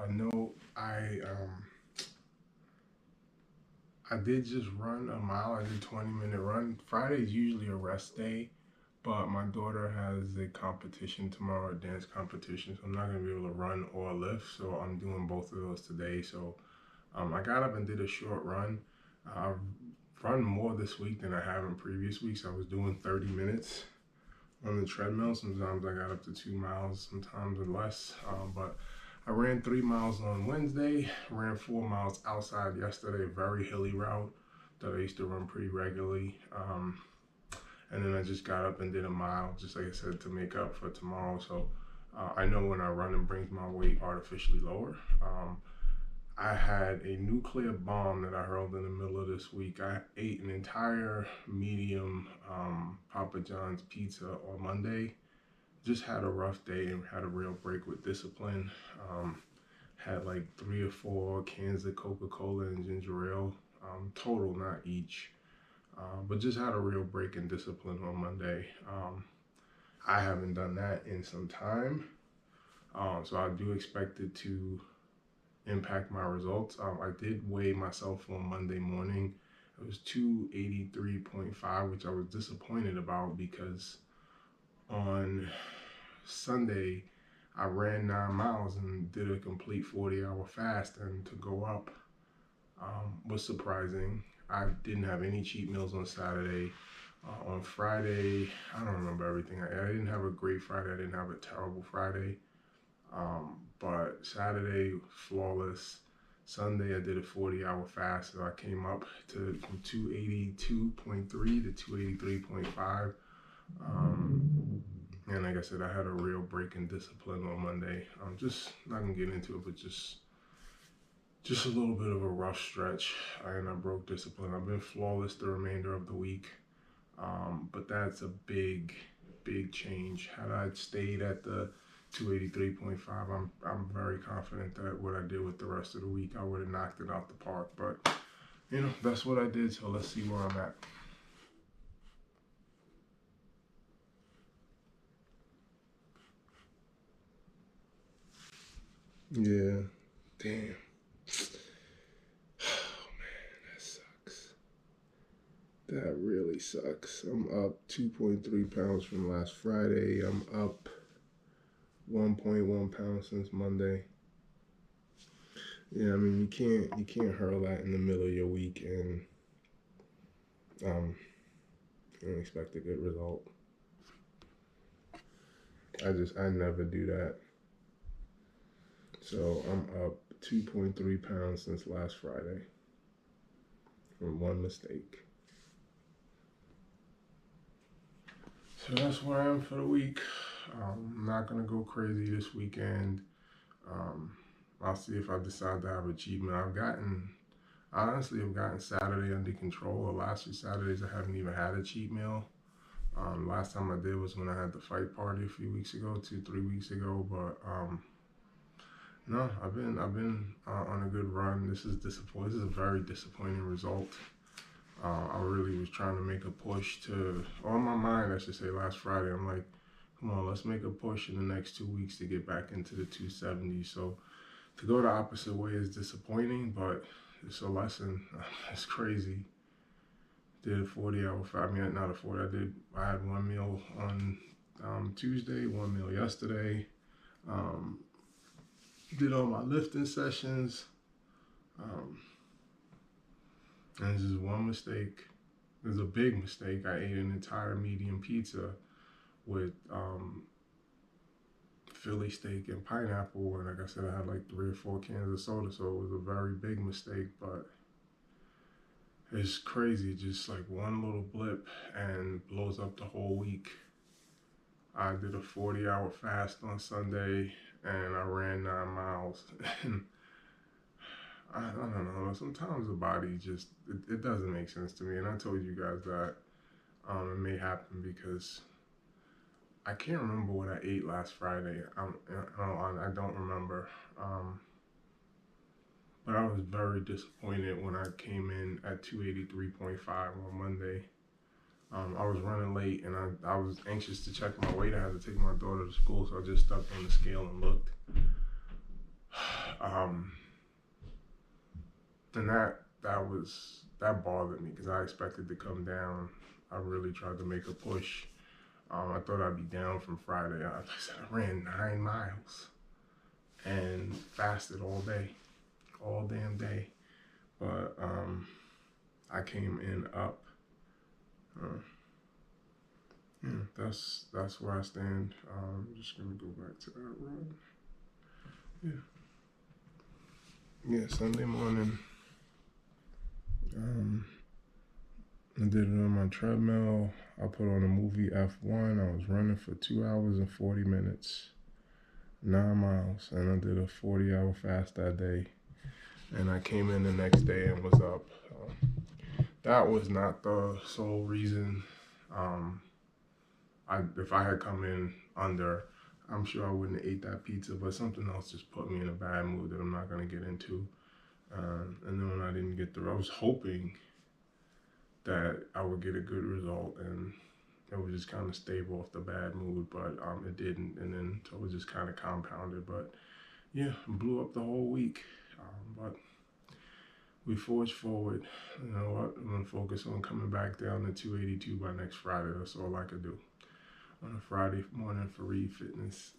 No, I did just run a mile. I did 20-minute run. Friday is usually a rest day, but my daughter has a competition tomorrow, a dance competition, so I'm not gonna be able to run or lift. So I'm doing both of those today. So I got up and did a short run. I've run more this week than I have in previous weeks. I was doing 30 minutes on the treadmill. Sometimes I got up to 2 miles, sometimes or less. But I ran 3 miles on Wednesday, ran 4 miles outside yesterday, a very hilly route that I used to run pretty regularly. And then I just got up and did a mile, just like I said, to make up for tomorrow. So I know when I run, it brings my weight artificially lower. I had a nuclear bomb that I hurled in the middle of this week. I ate an entire medium Papa John's pizza on Monday. Just had a rough day and had a real break with discipline. Had like 3 or 4 cans of Coca-Cola and ginger ale, total, not each. But just had a real break in discipline on Monday. I haven't done that in some time. So I do expect it to impact my results. I did weigh myself on Monday morning. It was 283.5, which I was disappointed about because on Sunday I ran 9 miles and did a complete 40-hour fast, and to go up was surprising. I didn't have any cheat meals on Saturday. On Friday, I don't remember everything. I didn't have a great Friday. I didn't have a terrible Friday. But Saturday, flawless. Sunday, I did a 40-hour fast, so I came up to from 282.3 to 283.5. And like I said, I had a real break in discipline on Monday. I'm just not gonna get into it, but just a little bit of a rough stretch, and I broke discipline. I've been flawless the remainder of the week, but that's a big change. Had I stayed at the 283.5, I'm very confident that what I did with the rest of the week, I would have knocked it out the park. But that's what I did. So let's see where I'm at. Yeah, damn. Oh man, that sucks. That really sucks. I'm up 2.3 pounds from last Friday. I'm up 1.1 pounds since Monday. Yeah, I mean you can't hurl that in the middle of your week and um expect a good result. I never do that. So I'm up 2.3 pounds since last Friday from one mistake. So that's where I am for the week. I'm not gonna go crazy this weekend. Um, I'll see if I decide to have a cheat meal. I've gotten Saturday under control. The last 2 Saturdays I haven't even had a cheat meal. Last time I did was when I had the fight party a few weeks ago, 3 weeks ago. But no, I've been on a good run. This is disappointing. This is a very disappointing result. I really was trying to make a push on my mind, I should say, last Friday. I'm like, come on, let's make a push in the next 2 weeks to get back into the 270s. So to go the opposite way is disappointing, but it's a lesson. It's crazy. Did a 40-hour fast. I mean, not a 40. I had one meal on Tuesday, one meal yesterday. Um, did all my lifting sessions. Um, and it's just one mistake. It was a big mistake. I ate an entire medium pizza with Philly steak and pineapple, and like I said, I had like 3 or 4 cans of soda, so it was a very big mistake. But it's crazy, just like one little blip and blows up the whole week. I did a 40-hour fast on Sunday, and I ran 9 miles. And I don't know. Sometimes the body it doesn't make sense to me, and I told you guys that it may happen because I can't remember what I ate last Friday. I don't remember. But I was very disappointed when I came in at 283.5 on Monday. I was running late and I was anxious to check my weight. I had to take my daughter to school, so I just stepped on the scale and looked. and that bothered me because I expected to come down. I really tried to make a push. I thought I'd be down from Friday. I said I ran 9 miles and fasted all day, all damn day. But I came in up. Yeah, that's where I stand. I'm just gonna go back to that run. Yeah, Sunday morning. I did it on my treadmill. I put on a movie F1. I was running for 2 hours and 40 minutes, 9 miles, and I did a 40-hour fast that day. And I came in the next day and was up. That was not the sole reason. If I had come in under, I'm sure I wouldn't have ate that pizza, but something else just put me in a bad mood that I'm not going to get into. And then when I didn't get through, I was hoping that I would get a good result and it would just kind of stave off the bad mood, but it didn't. And then so it was just kind of compounded. But yeah, blew up the whole week. But we forged forward. You know what? I'm going to focus on coming back down to 282 by next Friday. That's all I could do on a Friday morning for Reed Fitness.